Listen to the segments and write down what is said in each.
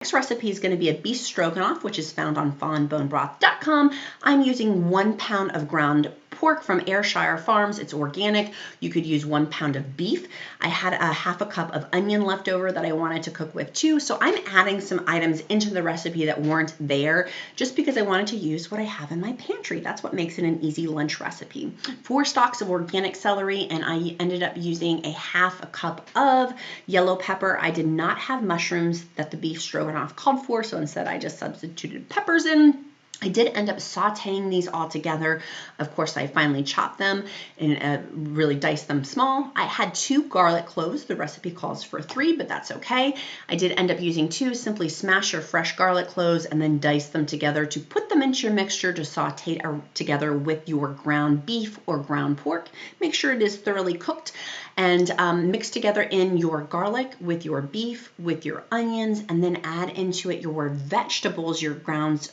Next recipe is going to be a beef stroganoff, which is found on fawnbonebroth.com. I'm using 1 pound of ground pork from Ayrshire Farms. It's organic. You could use 1 pound of beef. I had a half a cup of onion left over that I wanted to cook with too, so I'm adding some items into the recipe that weren't there just because I wanted to use what I have in my pantry. That's what makes it an easy lunch recipe. 4 stalks of organic celery, and I ended up using a half a cup of yellow pepper. I did not have mushrooms that the beef stroganoff called for, so instead I just substituted peppers in. I did end up sauteing these all together. Of course, I finally chopped them and really diced them small. I had 2 garlic cloves. The recipe calls for 3, but that's okay. I did end up using 2. Simply smash your fresh garlic cloves and then dice them together to put them into your mixture to saute together with your ground beef or ground pork. Make sure it is thoroughly cooked and mix together in your garlic with your beef, with your onions, and then add into it your vegetables, your grounds,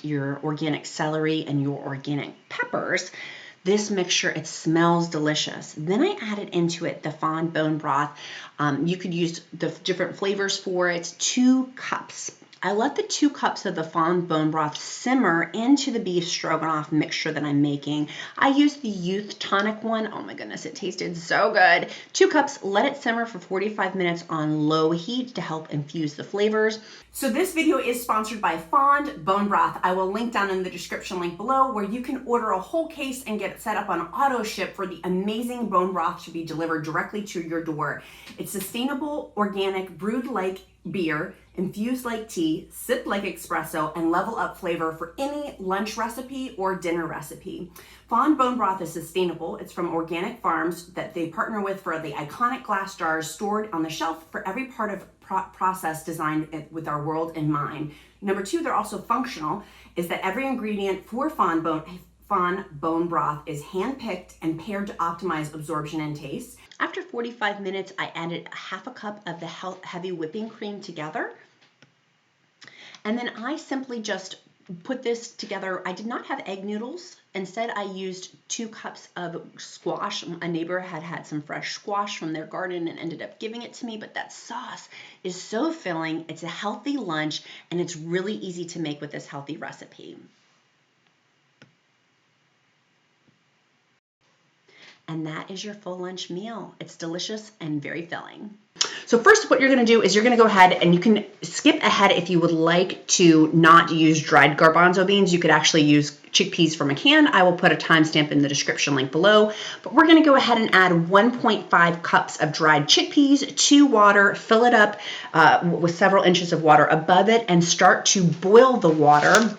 your organic celery and your organic peppers. This mixture, it smells delicious. Then I added into it the fawn bone broth. You could use the different flavors for it. 2 cups. I let the 2 cups of the fawn bone broth simmer into the beef stroganoff mixture that I'm making. I used the Youth Tonic one. Oh my goodness, it tasted so good. 2 cups, let it simmer for 45 minutes on low heat to help infuse the flavors. So this video is sponsored by Fawn Bone Broth. I will link down in the description link below where you can order a whole case and get it set up on auto ship for the amazing bone broth to be delivered directly to your door. It's sustainable, organic, brewed like beer, infused like tea, sipped like espresso, and level up flavor for any lunch recipe or dinner recipe. Fawn Bone Broth is sustainable. It's from organic farms that they partner with for the iconic glass jars stored on the shelf for every part of process designed with our world in mind. Number 2, they're also functional, is that every ingredient for fawn bone broth is hand-picked and paired to optimize absorption and taste. After 45 minutes, I added a half a cup of the heavy whipping cream together. And then I simply just put this together. I did not have egg noodles. Instead, I used 2 cups of squash. A neighbor had some fresh squash from their garden and ended up giving it to me, but that sauce is so filling. It's a healthy lunch, and it's really easy to make with this healthy recipe. And that is your full lunch meal. It's delicious and very filling. So first, what you're going to do is you're going to go ahead and you can skip ahead if you would like to not use dried garbanzo beans. You could actually use chickpeas from a can. I will put a timestamp in the description link below. But we're going to go ahead and add 1.5 cups of dried chickpeas to water, fill it up with several inches of water above it, and start to boil the water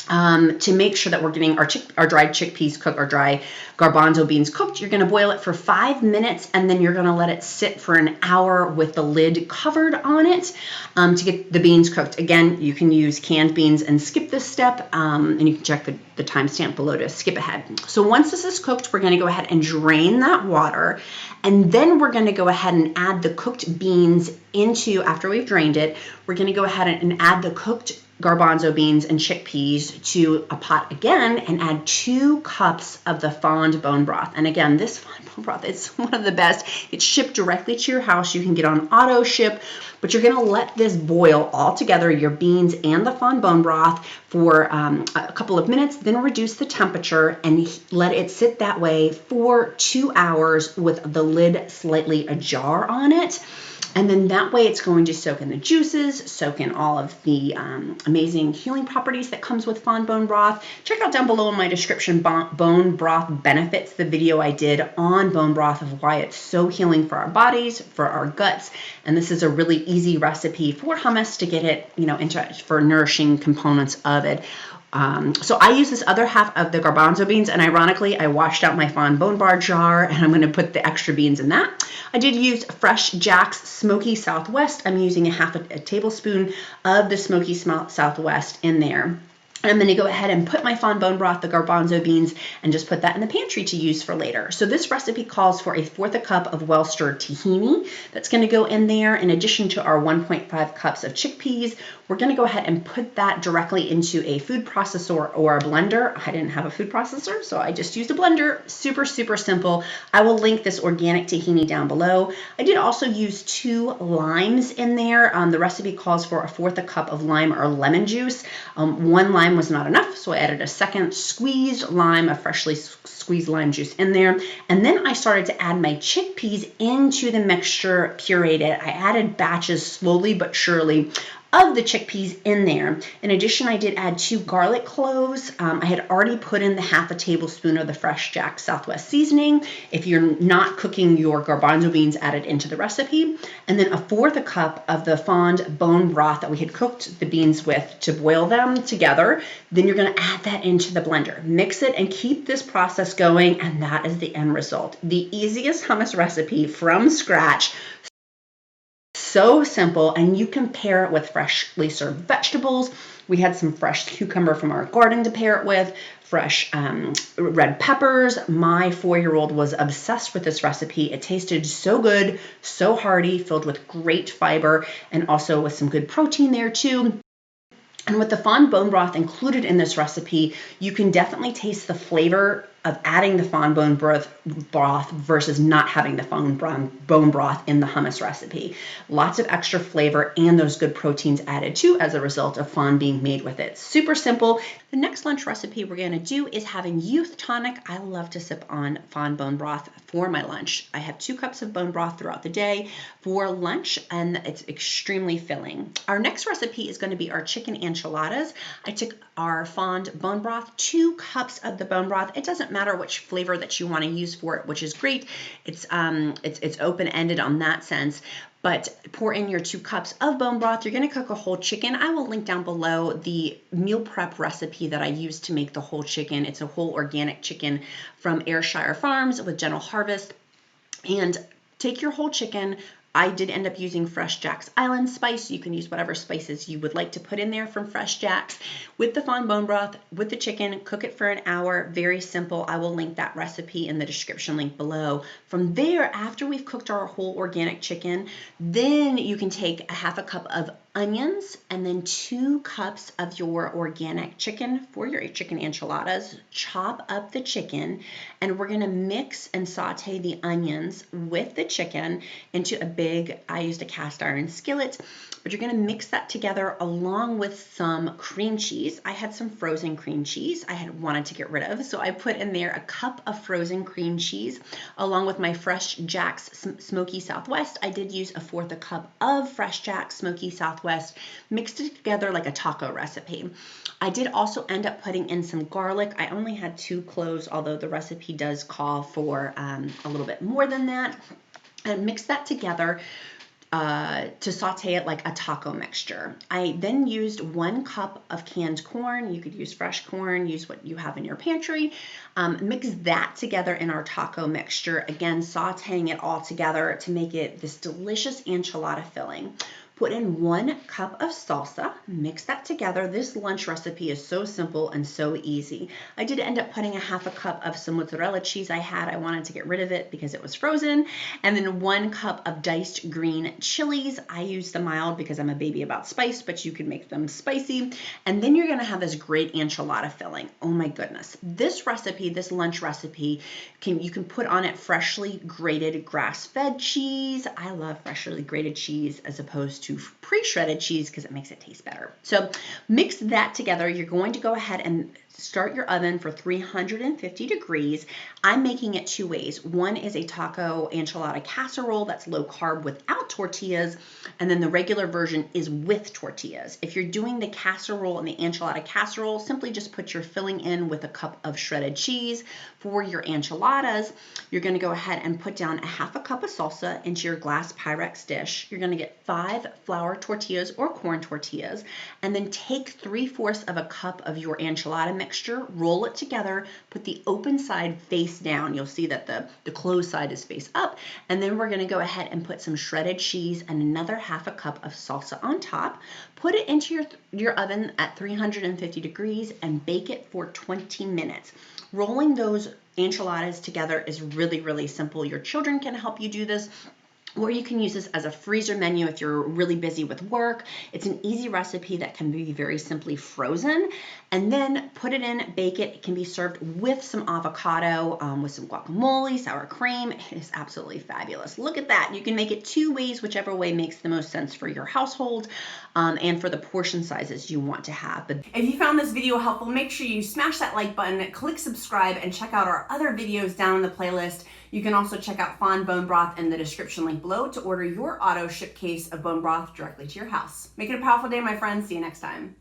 to make sure that we're getting our dried chickpeas cooked, our dry garbanzo beans cooked. You're going to boil it for 5 minutes, and then you're going to let it sit for an hour with the lid covered on it to get the beans cooked. Again, you can use canned beans and skip this step, and you can check the timestamp below to skip ahead. So once this is cooked, we're going to go ahead and drain that water, and then we're going to go ahead and add the cooked beans after we've drained it, we're going to go ahead and add the cooked garbanzo beans and chickpeas to a pot again and add 2 cups of the fawn bone broth. And again, this fawn bone broth is one of the best. It's shipped directly to your house. You can get on auto ship, but you're going to let this boil all together, your beans and the fawn bone broth, for a couple of minutes, then reduce the temperature and let it sit that way for 2 hours with the lid slightly ajar on it. And then that way it's going to soak in the juices, soak in all of the amazing healing properties that comes with fawn bone broth. Check out down below in my description bone broth benefits, the video I did on bone broth of why it's so healing for our bodies, for our guts. And this is a really easy recipe for hummus to get it, for nourishing components of it. So I use this other half of the garbanzo beans, and ironically, I washed out my fawn bone bar jar, and I'm going to put the extra beans in that. I did use Fresh Jack's Smoky Southwest. I'm using a half a tablespoon of the Smoky Southwest in there. I'm going to go ahead and put my fond bone broth, the garbanzo beans, and just put that in the pantry to use for later. So this recipe calls for 1/4 cup of well-stirred tahini that's going to go in there. In addition to our 1.5 cups of chickpeas, we're going to go ahead and put that directly into a food processor or a blender. I didn't have a food processor, so I just used a blender. Super, super simple. I will link this organic tahini down below. I did also use 2 limes in there. The recipe calls for 1/4 cup of lime or lemon juice. 1 lime was not enough, so I added a second squeezed lime, a freshly squeezed lime juice in there. And then I started to add my chickpeas into the mixture, pureed it. I added batches slowly but surely of the chickpeas in there. In addition, I did add 2 garlic cloves. I had already put in the 1/2 tablespoon of the Fresh Jack's Southwest seasoning. If you're not cooking your garbanzo beans, add it into the recipe. And then 1/4 cup of the fond bone broth that we had cooked the beans with to boil them together. Then you're going to add that into the blender. Mix it and keep this process going, and that is the end result. The easiest hummus recipe from scratch. So simple, and you can pair it with freshly served vegetables. We had some fresh cucumber from our garden to pair it with, fresh red peppers. My 4-year-old was obsessed with this recipe. It tasted so good, so hearty, filled with great fiber, and also with some good protein there too. And with the fond bone broth included in this recipe, you can definitely taste the flavor of adding the fond bone broth versus not having the fond bone broth in the hummus recipe. Lots of extra flavor and those good proteins added too as a result of fond being made with it. Super simple. The next lunch recipe we're going to do is having youth tonic. I love to sip on fond bone broth for my lunch. I have 2 cups of bone broth throughout the day for lunch, and it's extremely filling. Our next recipe is going to be our chicken enchiladas. I took our fond bone broth, 2 cups of the bone broth. It doesn't matter which flavor that you want to use for it, which is great. It's open-ended on that sense. But pour in your 2 cups of bone broth. You're going to cook a whole chicken. I will link down below the meal prep recipe that I used to make the whole chicken. It's a whole organic chicken from Ayrshire Farms with Gentle Harvest. And take your whole chicken. I did end up using Fresh Jack's Island spice. You can use whatever spices you would like to put in there from Fresh Jack's. With the fond bone broth, with the chicken, cook it for an hour. Very simple. I will link that recipe in the description link below. From there, after we've cooked our whole organic chicken, then you can take a 1/2 cup of onions and then 2 cups of your organic chicken for your chicken enchiladas. Chop up the chicken, and we're going to mix and saute the onions with the chicken into a big, I used a cast iron skillet, but you're going to mix that together along with some cream cheese. I had some frozen cream cheese I had wanted to get rid of, so I put in there a cup of frozen cream cheese along with my Fresh Jack's Smoky Southwest. I did use 1/4 cup of Fresh Jack's Smoky Southwest, mixed it together like a taco recipe. I did also end up putting in some garlic. I only had 2 cloves, although the recipe does call for a little bit more than that. And mix that together to saute it like a taco mixture. I then used 1 cup of canned corn. You could use fresh corn, use what you have in your pantry. Mix that together in our taco mixture. Again, sauteing it all together to make it this delicious enchilada filling. Put in 1 cup of salsa, mix that together. This lunch recipe is so simple and so easy. I did end up putting a 1/2 cup of some mozzarella cheese I had. I wanted to get rid of it because it was frozen. And then 1 cup of diced green chilies. I use the mild because I'm a baby about spice, but you can make them spicy. And then you're gonna have this great enchilada filling. Oh my goodness. This recipe, this lunch recipe, you can put on it freshly grated grass-fed cheese. I love freshly grated cheese as opposed to pre-shredded cheese because it makes it taste better. So mix that together. You're going to go ahead and start your oven for 350 degrees. I'm making it 2 ways. One is a taco enchilada casserole that's low carb without tortillas, and then the regular version is with tortillas. If you're doing the casserole and the enchilada casserole, simply just put your filling in with a cup of shredded cheese. For your enchiladas, you're going to go ahead and put down a 1/2 cup of salsa into your glass Pyrex dish. You're going to get 5 flour tortillas or corn tortillas, and then take 3/4 of a cup of your enchilada mixture, roll it together, put the open side face down. You'll see that the closed side is face up, and then we're gonna go ahead and put some shredded cheese and another 1/2 cup of salsa on top. Put it into your oven at 350 degrees and bake it for 20 minutes. Rolling those enchiladas together is really, really simple. Your children can help you do this, or you can use this as a freezer menu if you're really busy with work. It's an easy recipe that can be very simply frozen, and then put it in, bake it. It can be served with some avocado, with some guacamole, sour cream. It is absolutely fabulous. Look at that. You can make it 2 ways, whichever way makes the most sense for your household, and for the portion sizes you want to have. But if you found this video helpful, make sure you smash that like button, click subscribe, and check out our other videos down in the playlist. You can also check out Fawn Bone Broth in the description link below to order your auto ship case of bone broth directly to your house. Make it a powerful day, my friends. See you next time.